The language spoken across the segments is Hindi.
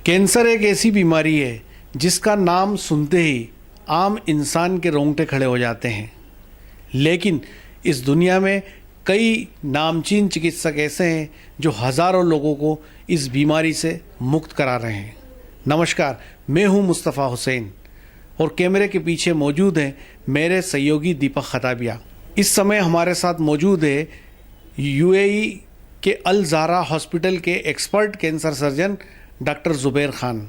कैंसर एक ऐसी बीमारी है जिसका नाम सुनते ही आम इंसान के रोंगटे खड़े हो जाते हैं, लेकिन इस दुनिया में कई नामचीन चिकित्सक ऐसे हैं जो हज़ारों लोगों को इस बीमारी से मुक्त करा रहे हैं। नमस्कार, मैं हूं मुस्तफ़ा हुसैन और कैमरे के पीछे मौजूद हैं मेरे सहयोगी दीपक खताबिया। इस समय हमारे साथ मौजूद है यूएई के अल ज़हरा हॉस्पिटल के expert cancer surgeon doctor Zubair Khan,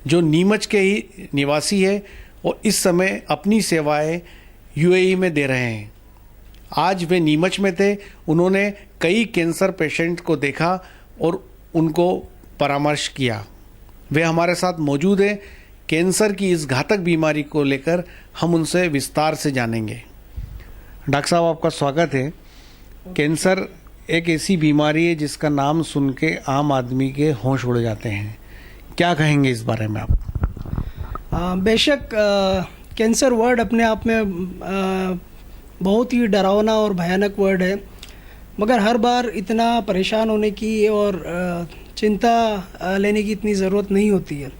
जो नीमच के ही निवासी है और इस समय अपनी सेवाएं यूएई में दे रहे हैं। आज वे नीमच में थे। उन्होंने कई कैंसर पेशेंट को देखा और उनको परामर्श किया। वे हमारे साथ मौजूद हैं। कैंसर की इस घातक बीमारी को लेकर हम उनसे विस्तार से जानेंगे। डॉक्टर साहब, आपका स्वागत है। कैंसर एक ऐसी बीमारी है जिसका नाम सुन के आम आदमी के होश उड़ जाते हैं। क्या कहेंगे इस बारे में आप? बेशक कैंसर वर्ड अपने आप में बहुत ही डरावना और भयानक वर्ड है, मगर हर बार इतना परेशान होने की और चिंता लेने की इतनी ज़रूरत नहीं होती है।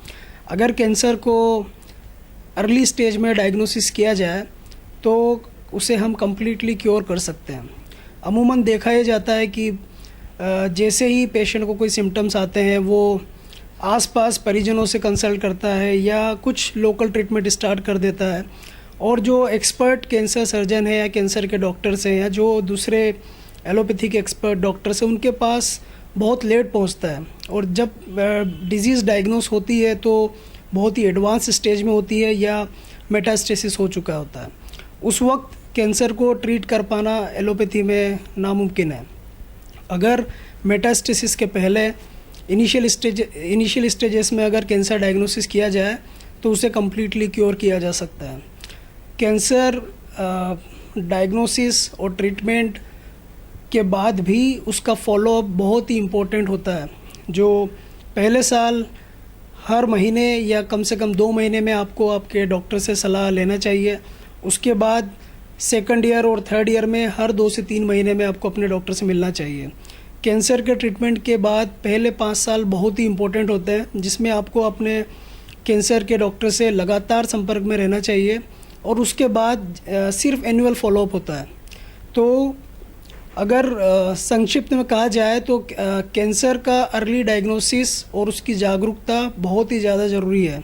अगर कैंसर को अर्ली स्टेज में डायग्नोसिस किया जाए तो उसे हम कम्प्लीटली क्योर कर सकते हैं। अमूमन देखा यह जाता है कि जैसे ही पेशेंट को कोई सिम्टम्स आते हैं वो आसपास परिजनों से कंसल्ट करता है या कुछ लोकल ट्रीटमेंट स्टार्ट कर देता है, और जो एक्सपर्ट कैंसर सर्जन है या कैंसर के डॉक्टर्स हैं या जो दूसरे एलोपैथिक एक्सपर्ट डॉक्टर्स हैं उनके पास बहुत लेट पहुंचता है। और जब डिजीज़ डायग्नोस होती है तो बहुत ही एडवांस स्टेज में होती है या मेटास्टेसिस हो चुका होता है। उस वक्त कैंसर को ट्रीट कर पाना एलोपैथी में नामुमकिन है। अगर मेटास्टेसिस के पहले इनिशियल स्टेजेस में अगर कैंसर डायग्नोसिस किया जाए तो उसे कम्प्लीटली क्योर किया जा सकता है। कैंसर डायग्नोसिस और ट्रीटमेंट के बाद भी उसका फॉलोअप बहुत ही इम्पोर्टेंट होता है, जो पहले साल हर महीने या कम से कम 2 महीने में आपको आपके डॉक्टर से सलाह लेना चाहिए। उसके बाद सेकंड ईयर और थर्ड ईयर में हर 2 से 3 महीने में आपको अपने डॉक्टर से मिलना चाहिए। कैंसर के ट्रीटमेंट के बाद पहले 5 साल बहुत ही इम्पोर्टेंट होते हैं, जिसमें आपको अपने कैंसर के डॉक्टर से लगातार संपर्क में रहना चाहिए, और उसके बाद सिर्फ एनुअल फॉलोअप होता है। तो अगर संक्षिप्त में कहा जाए तो कैंसर का अर्ली डायग्नोसिस और उसकी जागरूकता बहुत ही ज़्यादा ज़रूरी है।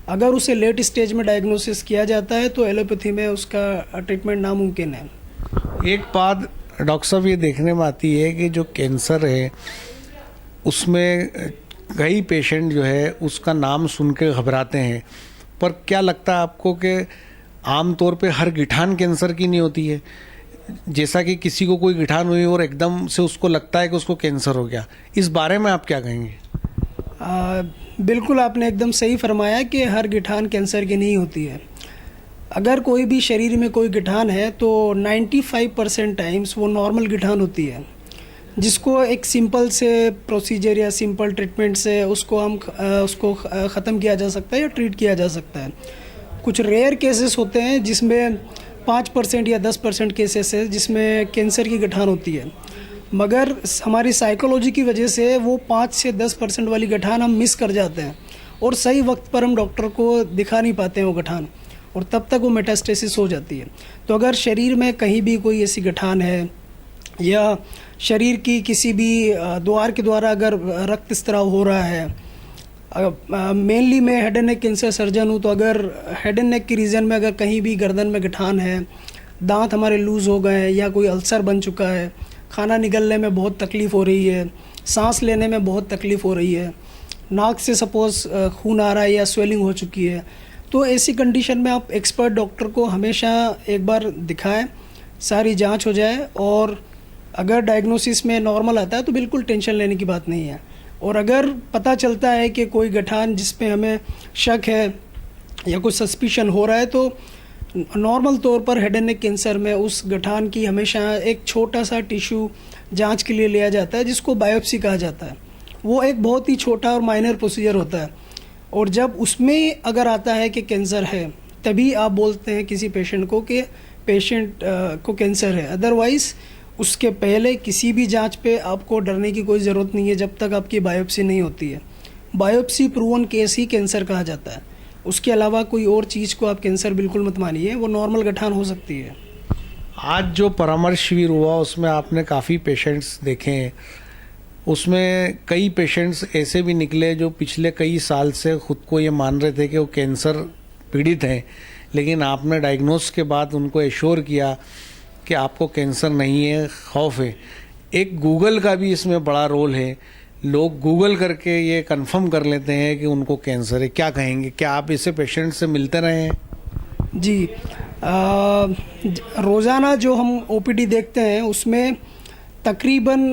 अगर उसे लेट स्टेज में डायग्नोसिस किया जाता है तो एलोपैथी में उसका ट्रीटमेंट नामुमकिन है। एक बात डॉक्टर साहब ये देखने में आती है कि जो कैंसर है उसमें कई पेशेंट जो है उसका नाम सुन के घबराते हैं, पर क्या लगता है आपको कि आम तौर पे हर गिठान कैंसर की नहीं होती है? जैसा कि किसी को कोई गिठान हुई और एकदम से उसको लगता है कि उसको कैंसर हो गया, इस बारे में आप क्या कहेंगे? बिल्कुल, आपने एकदम सही फरमाया कि हर गिठान कैंसर की नहीं होती है। अगर कोई भी शरीर में कोई गिठान है तो 95% टाइम्स वो नॉर्मल गिठान होती है, जिसको एक सिंपल से प्रोसीजर या सिंपल ट्रीटमेंट से उसको ख़त्म किया जा सकता है या ट्रीट किया जा सकता है। कुछ रेयर केसेस होते हैं जिसमें 5% या 10% केसेस है जिसमें कैंसर की गिठान होती है, मगर हमारी साइकोलॉजी की वजह से वो 5 से 10% वाली गठान हम मिस कर जाते हैं और सही वक्त पर हम डॉक्टर को दिखा नहीं पाते हैं वो गठान, और तब तक वो मेटास्टेसिस हो जाती है। तो अगर शरीर में कहीं भी कोई ऐसी गठान है या शरीर की किसी भी द्वार के द्वारा अगर रक्त स्राव हो रहा है, मेनली मैं head and neck cancer surgeon हूँ, तो अगर हेड एंड नेक की रीजन में अगर कहीं भी गर्दन में गठान है, दांत हमारे लूज़ हो गए हैं या कोई अल्सर बन चुका है, खाना निगलने में बहुत तकलीफ़ हो रही है, सांस लेने में बहुत तकलीफ़ हो रही है, नाक से सपोज़ खून आ रहा है या स्वेलिंग हो चुकी है, तो ऐसी कंडीशन में आप एक्सपर्ट डॉक्टर को हमेशा एक बार दिखाएं, सारी जांच हो जाए, और अगर डायग्नोसिस में नॉर्मल आता है तो बिल्कुल टेंशन लेने की बात नहीं है। और अगर पता चलता है कि कोई गठान जिस पे हमें शक है या कुछ सस्पिशन हो रहा है, तो नॉर्मल तौर पर हेड एंड नेक कैंसर में उस गठान की हमेशा एक छोटा सा टिश्यू जांच के लिए लिया जाता है, जिसको बायोप्सी कहा जाता है। वो एक बहुत ही छोटा और माइनर प्रोसीजर होता है, और जब उसमें अगर आता है कि कैंसर है तभी आप बोलते हैं किसी पेशेंट को कि पेशेंट को कैंसर है। अदरवाइज़ उसके पहले किसी भी जांच पे आपको डरने की कोई ज़रूरत नहीं है जब तक आपकी बायोप्सी नहीं होती है। बायोप्सी प्रूवन केस ही कैंसर कहा जाता है। उसके अलावा कोई और चीज़ को आप कैंसर बिल्कुल मत मानिए, वो नॉर्मल गठान हो सकती है। आज जो परामर्श शिविर हुआ उसमें आपने काफ़ी पेशेंट्स देखे हैं, उसमें कई पेशेंट्स ऐसे भी निकले जो पिछले कई साल से खुद को ये मान रहे थे कि वो कैंसर पीड़ित हैं, लेकिन आपने डायग्नोस के बाद उनको एश्योर किया कि आपको कैंसर नहीं है, खौफ है। एक गूगल का भी इसमें बड़ा रोल है, लोग गूगल करके ये कंफर्म कर लेते हैं कि उनको कैंसर है। क्या कहेंगे, क्या आप ऐसे पेशेंट से मिलते रहे हैं? जी, रोज़ाना जो हम ओपीडी देखते हैं उसमें तकरीबन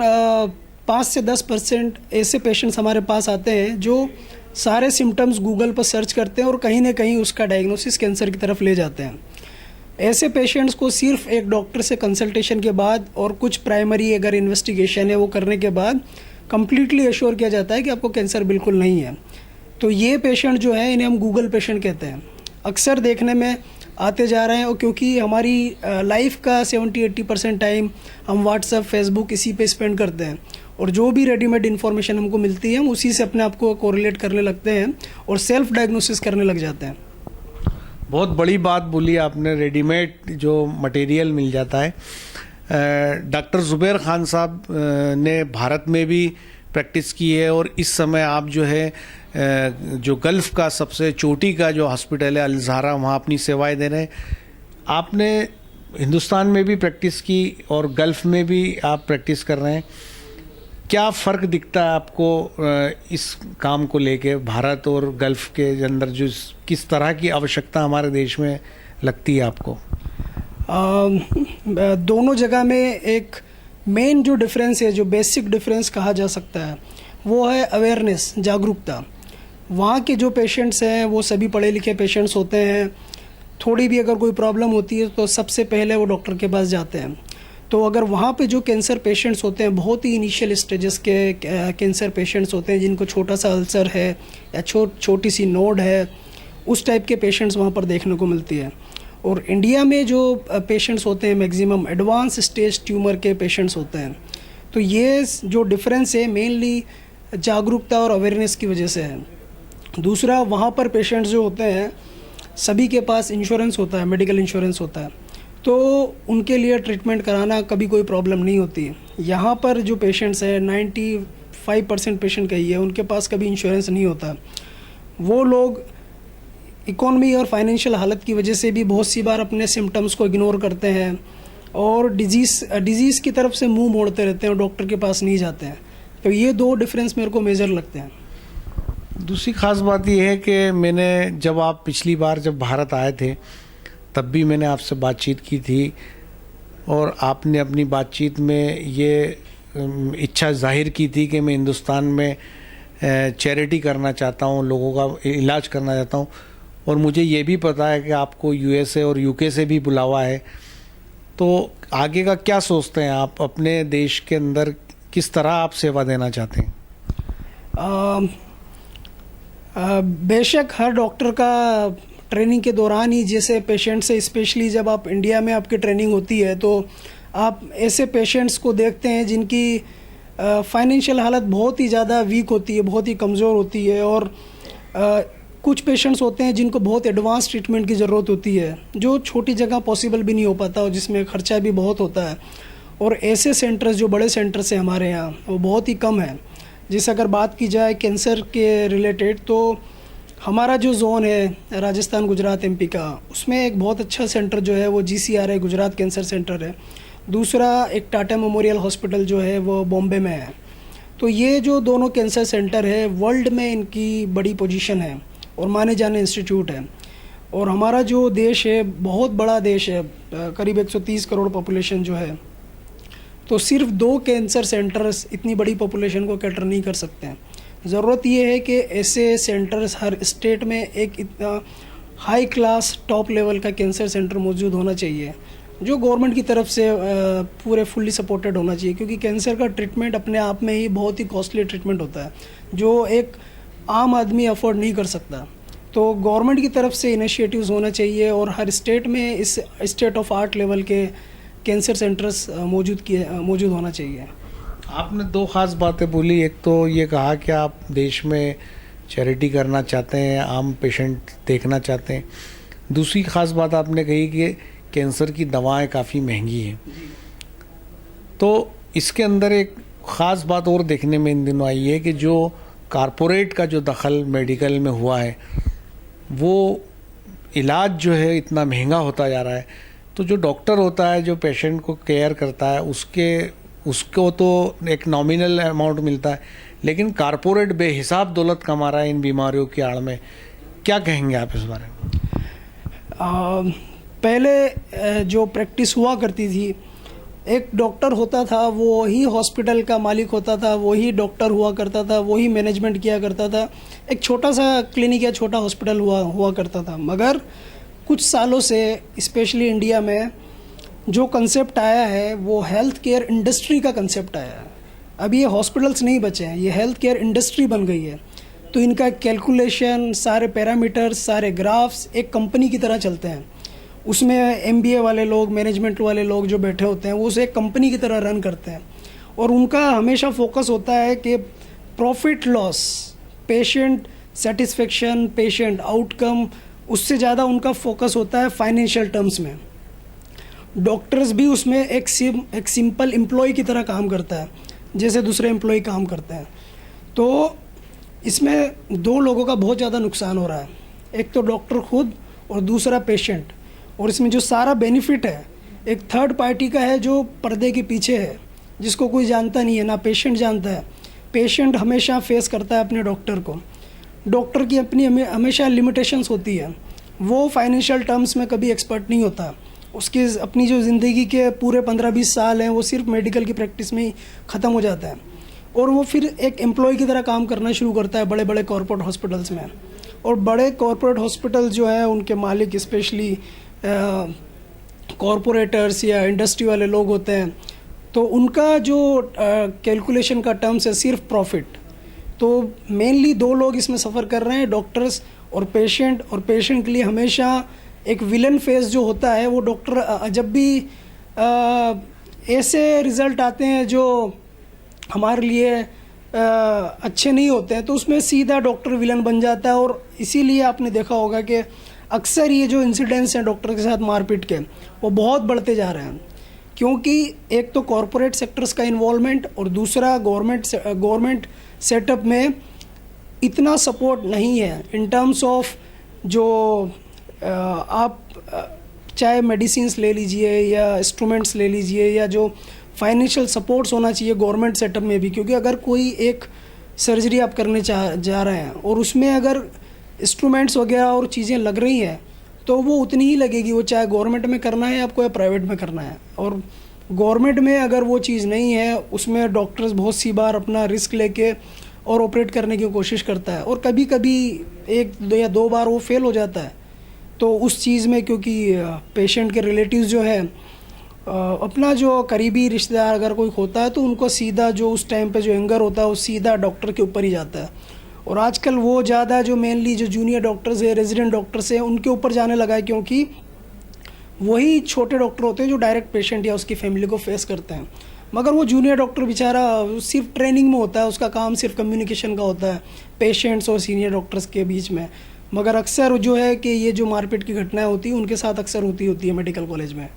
5 से 10% ऐसे पेशेंट्स हमारे पास आते हैं जो सारे सिम्टम्स गूगल पर सर्च करते हैं और कहीं ना कहीं उसका डायग्नोसिस कैंसर की तरफ ले जाते हैं। ऐसे पेशेंट्स को सिर्फ एक डॉक्टर से कंसल्टेशन के बाद और कुछ प्राइमरी अगर इन्वेस्टिगेशन है वो करने के बाद कम्प्लीटली एश्योर किया जाता है कि आपको कैंसर बिल्कुल नहीं है। तो ये पेशेंट जो है इन्हें हम गूगल पेशेंट कहते हैं। अक्सर देखने में आते जा रहे हैं, और क्योंकि हमारी लाइफ का 70-80% टाइम हम व्हाट्सएप फेसबुक इसी पे स्पेंड करते हैं, और जो भी रेडीमेड इन्फॉर्मेशन हमको मिलती है हम उसी से अपने आप को कोरिलेट करने लगते हैं और सेल्फ डायग्नोसिस करने लग जाते हैं। बहुत बड़ी बात बोली आपने, रेडीमेड जो मटेरियल मिल जाता है। डॉक्टर ज़ुबैर खान साहब ने भारत में भी प्रैक्टिस की है, और इस समय आप जो है जो गल्फ़ का सबसे चोटी का जो हॉस्पिटल है अल ज़हरा, वहाँ अपनी सेवाएं दे रहे हैं। आपने हिंदुस्तान में भी प्रैक्टिस की और गल्फ़ में भी आप प्रैक्टिस कर रहे हैं। क्या फ़र्क दिखता है आपको इस काम को लेके, भारत और गल्फ़ के अंदर जो किस तरह की आवश्यकता हमारे देश में लगती है आपको? दोनों जगह में एक मेन जो डिफरेंस है, जो बेसिक डिफरेंस कहा जा सकता है, वो है अवेयरनेस, जागरूकता। वहाँ के जो पेशेंट्स हैं वो सभी पढ़े लिखे पेशेंट्स होते हैं। थोड़ी भी अगर कोई प्रॉब्लम होती है तो सबसे पहले वो डॉक्टर के पास जाते हैं। तो अगर वहाँ पे जो कैंसर पेशेंट्स होते हैं, बहुत ही इनिशियल स्टेजेस के कैंसर पेशेंट्स होते हैं जिनको छोटा सा अल्सर है या छोटी सी नोड है, उस टाइप के पेशेंट्स वहाँ पर देखने को मिलती है। और इंडिया में जो पेशेंट्स होते हैं मैक्सिमम एडवांस स्टेज ट्यूमर के पेशेंट्स होते हैं। तो ये जो डिफरेंस है मेनली जागरूकता और अवेयरनेस की वजह से है। दूसरा, वहाँ पर पेशेंट्स जो होते हैं सभी के पास इंश्योरेंस होता है, मेडिकल इंश्योरेंस होता है, तो उनके लिए ट्रीटमेंट कराना कभी कोई प्रॉब्लम नहीं होती। यहाँ पर जो पेशेंट्स हैं 95% पेशेंट कहिए उनके पास कभी इंश्योरेंस नहीं होता। वो लोग इकोनॉमी और फाइनेंशियल हालत की वजह से भी बहुत सी बार अपने सिम्टम्स को इग्नोर करते हैं और डिजीज़ की तरफ से मुंह मोड़ते रहते हैं और डॉक्टर के पास नहीं जाते हैं। तो ये दो डिफरेंस मेरे को मेजर लगते हैं। दूसरी ख़ास बात यह है कि मैंने जब आप पिछली बार जब भारत आए थे तब भी मैंने आपसे बातचीत की थी, और आपने अपनी बातचीत में ये इच्छा जाहिर की थी कि मैं हिंदुस्तान में चैरिटी करना चाहता हूँ, लोगों का इलाज करना चाहता हूँ। और मुझे ये भी पता है कि आपको यूएसए और यूके से भी बुलावा है। तो आगे का क्या सोचते हैं आप, अपने देश के अंदर किस तरह आप सेवा देना चाहते हैं? बेशक हर डॉक्टर का ट्रेनिंग के दौरान ही, जैसे पेशेंट से स्पेशली जब आप इंडिया में आपकी ट्रेनिंग होती है तो आप ऐसे पेशेंट्स को देखते हैं जिनकी फाइनेंशियल हालत बहुत ही ज़्यादा वीक होती है, बहुत ही कमज़ोर होती है, और कुछ पेशेंट्स होते हैं जिनको बहुत एडवांस ट्रीटमेंट की ज़रूरत होती है जो छोटी जगह पॉसिबल भी नहीं हो पाता और जिसमें ख़र्चा भी बहुत होता है। और ऐसे सेंटर्स जो बड़े सेंटर्स हैं हमारे यहाँ वो बहुत ही कम है। जैसे अगर बात की जाए कैंसर के रिलेटेड, तो हमारा जो जोन है राजस्थान गुजरात एमपी का, उसमें एक बहुत अच्छा सेंटर जो है वो GCRI गुजरात कैंसर सेंटर है। दूसरा एक टाटा मेमोरियल हॉस्पिटल जो है वो बॉम्बे में है। तो ये जो दोनों कैंसर सेंटर है वर्ल्ड में इनकी बड़ी पोजीशन है और माने जाने इंस्टीट्यूट है। और हमारा जो देश है बहुत बड़ा देश है, करीब 130 करोड़ पॉपुलेशन जो है, तो सिर्फ 2 कैंसर सेंटर्स इतनी बड़ी पॉपुलेशन को कैटर नहीं कर सकते हैं। ज़रूरत ये है कि ऐसे सेंटर्स हर स्टेट में एक इतना हाई क्लास टॉप लेवल का कैंसर सेंटर मौजूद होना चाहिए जो गवर्नमेंट की तरफ से पूरे फुल्ली सपोर्टेड होना चाहिए, क्योंकि कैंसर का ट्रीटमेंट अपने आप में ही बहुत ही कॉस्टली ट्रीटमेंट होता है जो एक आम आदमी अफोर्ड नहीं कर सकता। तो गवर्नमेंट की तरफ से इनिशिएटिव्स होना चाहिए और हर स्टेट में इस स्टेट ऑफ आर्ट लेवल के कैंसर सेंटर्स मौजूद होना चाहिए। आपने 2 ख़ास बातें बोली। एक तो ये कहा कि आप देश में चैरिटी करना चाहते हैं, आम पेशेंट देखना चाहते हैं। दूसरी ख़ास बात आपने कही कि कैंसर की दवाएं काफ़ी महंगी हैं, तो इसके अंदर एक ख़ास बात और देखने में इन दिनों आई है कि जो कारपोरेट का जो दखल मेडिकल में हुआ है, वो इलाज जो है इतना महंगा होता जा रहा है, तो जो डॉक्टर होता है जो पेशेंट को केयर करता है उसको तो एक नॉमिनल अमाउंट मिलता है, लेकिन कारपोरेट बेहिसाब दौलत कमा रहा है इन बीमारियों की आड़ में। क्या कहेंगे आप इस बारे में? पहले जो प्रैक्टिस हुआ करती थी, एक डॉक्टर होता था, वो ही हॉस्पिटल का मालिक होता था, वही डॉक्टर हुआ करता था, वही मैनेजमेंट किया करता था, एक छोटा सा क्लिनिक या छोटा हॉस्पिटल हुआ करता था। मगर कुछ सालों से स्पेशली इंडिया में जो कंसेप्ट आया है वो हेल्थ केयर इंडस्ट्री का कंसेप्ट आया है। अब ये हॉस्पिटल्स नहीं बचे हैं, ये हेल्थ केयर इंडस्ट्री बन गई है। तो इनका कैलकुलेशन, सारे पैरामीटर्स, सारे ग्राफ्स एक कंपनी की तरह चलते हैं। उसमें MBA वाले लोग, मैनेजमेंट वाले लोग जो बैठे होते हैं वो उसे एक कंपनी की तरह रन करते हैं, और उनका हमेशा फोकस होता है कि profit loss, patient satisfaction, patient outcome, उससे ज़्यादा उनका फोकस होता है फाइनेंशियल टर्म्स में। डॉक्टर्स भी उसमें एक सिंपल एम्प्लॉय की तरह काम करता है, जैसे दूसरे एम्प्लॉय काम करते हैं। तो इसमें दो लोगों का बहुत ज़्यादा नुकसान हो रहा है, एक तो डॉक्टर खुद और दूसरा पेशेंट। और इसमें जो सारा बेनिफिट है एक थर्ड पार्टी का है जो पर्दे के पीछे है, जिसको कोई जानता नहीं है, ना पेशेंट जानता है। पेशेंट हमेशा फेस करता है अपने डॉक्टर को। डॉक्टर की अपनी हमेशा लिमिटेशंस होती है, वो फाइनेंशियल टर्म्स में कभी एक्सपर्ट नहीं होता। उसकी अपनी जो ज़िंदगी के पूरे 15-20 साल हैं वो सिर्फ मेडिकल की प्रैक्टिस में ही ख़त्म हो जाता है, और वो फिर एक एम्प्लॉय की तरह काम करना शुरू करता है बड़े बड़े कॉरपोरेट हॉस्पिटल्स में। और बड़े कॉरपोरेट हॉस्पिटल जो है उनके मालिक स्पेशली कॉरपोरेटर्स या इंडस्ट्री वाले लोग होते हैं, तो उनका जो कैलकुलेशन का टर्म्स है सिर्फ प्रॉफिट। तो मेनली दो लोग इसमें सफ़र कर रहे हैं, डॉक्टर्स और पेशेंट। और पेशेंट के लिए हमेशा एक विलन फेस जो होता है वो डॉक्टर, जब भी ऐसे रिज़ल्ट आते हैं जो हमारे लिए अच्छे नहीं होते हैं, तो उसमें सीधा डॉक्टर विलन बन जाता है। और इसीलिए आपने देखा होगा कि अक्सर ये जो इंसिडेंट्स हैं डॉक्टर के साथ मारपीट के, वो बहुत बढ़ते जा रहे हैं, क्योंकि एक तो कॉरपोरेट सेक्टर्स का इन्वॉल्वमेंट और दूसरा गवर्नमेंट सेटअप में इतना सपोर्ट नहीं है इन टर्म्स ऑफ जो आप चाहे मेडिसिन्स ले लीजिए या इंस्ट्रूमेंट्स ले लीजिए, या जो फाइनेंशियल सपोर्ट्स होना चाहिए गवर्नमेंट सेटअप में भी। क्योंकि अगर कोई एक सर्जरी आप करने जा रहे हैं और उसमें अगर इंस्ट्रूमेंट्स वगैरह और चीज़ें लग रही हैं, तो वो उतनी ही लगेगी, वो चाहे गवर्नमेंट में करना है आपको या प्राइवेट में करना है। और गवर्नमेंट में अगर वो चीज़ नहीं है, उसमें डॉक्टर्स बहुत सी बार अपना रिस्क लेके और ऑपरेट करने की कोशिश करता है, और कभी कभी 1 या 2 बार वो फेल हो जाता है। तो उस चीज़ में क्योंकि पेशेंट के रिलेटिव्स जो हैं, अपना जो करीबी रिश्तेदार अगर कोई होता है, तो उनको सीधा जो उस टाइम पे जो एंगर होता है वो सीधा डॉक्टर के ऊपर ही जाता है। और आजकल वो ज़्यादा जो मेनली जो जूनियर डॉक्टर्स है, रेजिडेंट डॉक्टर्स हैं, उनके ऊपर जाने लगा है, क्योंकि वही छोटे डॉक्टर होते हैं जो डायरेक्ट पेशेंट या उसकी फैमिली को फेस करते हैं। मगर वो जूनियर डॉक्टर बेचारा सिर्फ ट्रेनिंग में होता है, उसका काम सिर्फ कम्युनिकेशन का होता है पेशेंट्स और सीनियर डॉक्टर्स के बीच में। मगर अक्सर जो है कि ये जो मारपीट की घटनाएं होती हैं उनके साथ अक्सर होती है मेडिकल कॉलेज में।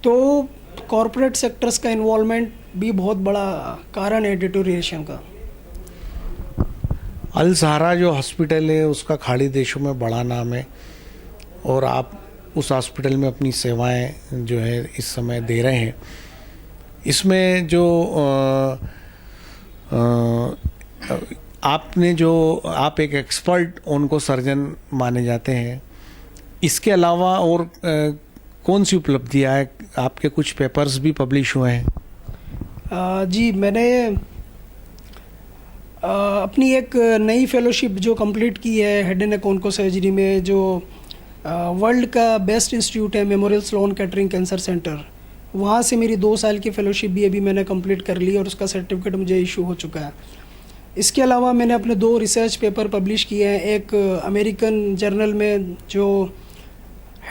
तो कॉरपोरेट सेक्टर्स का इन्वॉल्वमेंट भी बहुत बड़ा कारण है डिटोरिएशन का। अल सहारा जो हॉस्पिटल है उसका खाड़ी देशों में बड़ा नाम है, और आप उस हॉस्पिटल में अपनी सेवाएं जो है इस समय दे रहे हैं। इसमें जो आप एक एक्सपर्ट उनको सर्जन माने जाते हैं, इसके अलावा और कौन सी उपलब्धियाँ है? आपके कुछ पेपर्स भी पब्लिश हुए हैं। जी, मैंने अपनी एक नई फेलोशिप जो कंप्लीट की है head and neck onco surgery में, जो वर्ल्ड का बेस्ट इंस्टीट्यूट है Memorial Sloan Kettering Cancer Center, वहाँ से मेरी 2 साल की फेलोशिप भी अभी मैंने कंप्लीट कर ली और उसका सर्टिफिकेट मुझे इशू हो चुका है। इसके अलावा मैंने अपने 2 रिसर्च पेपर पब्लिश किए हैं। एक अमेरिकन जर्नल में जो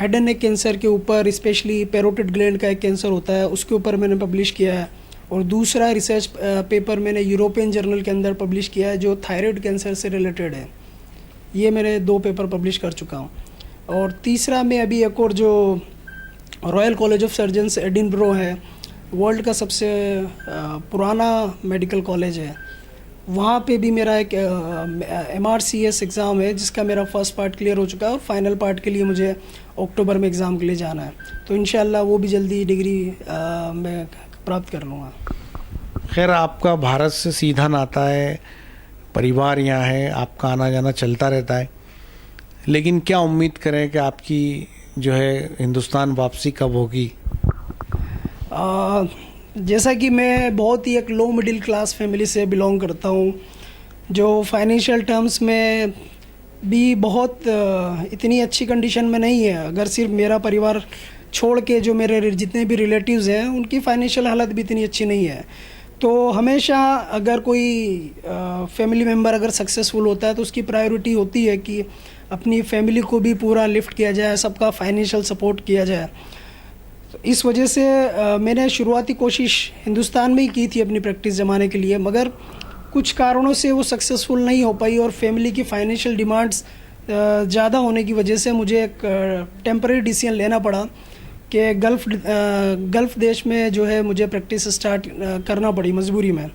हेड एंड नेक कैंसर के ऊपर, स्पेशली पैरोटिड ग्लैंड का एक कैंसर होता है, उसके ऊपर मैंने पब्लिश किया है। और दूसरा रिसर्च पेपर मैंने यूरोपियन जर्नल के अंदर पब्लिश किया है जो थायराइड कैंसर से रिलेटेड है। ये मैंने 2 पेपर पब्लिश कर चुका हूँ। और तीसरा मैं अभी एक और जो रॉयल कॉलेज ऑफ सर्जन्स एडिनब्रो है, वर्ल्ड का सबसे पुराना मेडिकल कॉलेज है, वहाँ पे भी मेरा एक MRCS एग्ज़ाम है जिसका मेरा फर्स्ट पार्ट क्लियर हो चुका है और फाइनल पार्ट के लिए मुझे अक्टूबर में एग्ज़ाम के लिए जाना है। तो इंशाल्लाह वो भी जल्दी डिग्री मैं प्राप्त कर लूँगा। खैर, आपका भारत से सीधा नाता है, परिवार यहाँ है, आपका आना जाना चलता रहता है, लेकिन क्या उम्मीद करें कि आपकी जो है हिंदुस्तान वापसी कब होगी? जैसा कि मैं बहुत ही एक लो मिडिल क्लास फैमिली से बिलोंग करता हूँ, जो फाइनेंशियल टर्म्स में भी बहुत इतनी अच्छी कंडीशन में नहीं है। अगर सिर्फ मेरा परिवार छोड़ के जो मेरे जितने भी रिलेटिव्स हैं उनकी फाइनेंशियल हालत भी इतनी अच्छी नहीं है। तो हमेशा अगर कोई फैमिली मेम्बर अगर सक्सेसफुल होता है तो उसकी प्रायोरिटी होती है कि अपनी फैमिली को भी पूरा लिफ्ट किया जाए, सबका फाइनेंशियल सपोर्ट किया जाए। तो इस वजह से मैंने शुरुआती कोशिश हिंदुस्तान में ही की थी अपनी प्रैक्टिस जमाने के लिए, मगर कुछ कारणों से वो सक्सेसफुल नहीं हो पाई और फैमिली की फाइनेंशियल डिमांड्स ज़्यादा होने की वजह से मुझे एक टेम्परेरी डिसीजन लेना पड़ा कि गल्फ़ देश में जो है मुझे प्रैक्टिस स्टार्ट करना पड़ी मजबूरी में।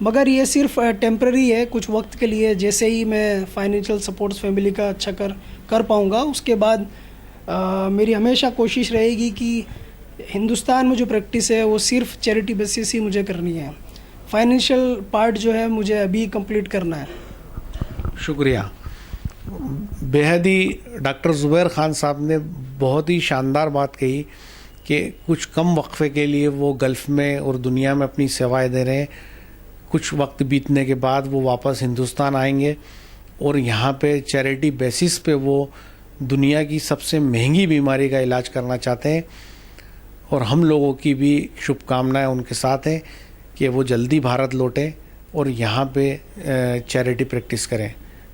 मगर ये सिर्फ टेम्परेरी है, कुछ वक्त के लिए। जैसे ही मैं फाइनेंशियल सपोर्ट फैमिली का अच्छा कर पाऊँगा उसके बाद मेरी हमेशा कोशिश रहेगी कि हिंदुस्तान में जो प्रैक्टिस है वो सिर्फ चैरिटी बेसिस ही मुझे करनी है। फाइनेंशियल पार्ट जो है मुझे अभी कंप्लीट करना है। शुक्रिया। बेहद ही डॉक्टर ज़ुबैर ख़ान साहब ने बहुत ही शानदार बात कही कि कुछ कम वक्फे के लिए वो गल्फ़ में और दुनिया में अपनी सेवाएं दे रहे हैं। कुछ वक्त बीतने के बाद वो वापस हिंदुस्तान आएंगे और यहाँ पे चैरिटी बेसिस पे वो दुनिया की सबसे महंगी बीमारी का इलाज करना चाहते हैं। और हम लोगों की भी शुभकामनाएं उनके साथ हैं कि वो जल्दी भारत लौटें और यहाँ पे चैरिटी प्रैक्टिस करें।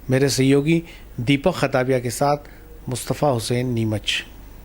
मेरे सहयोगी दीपक खताबिया के साथ मुस्तफ़ा हुसैन, नीमच।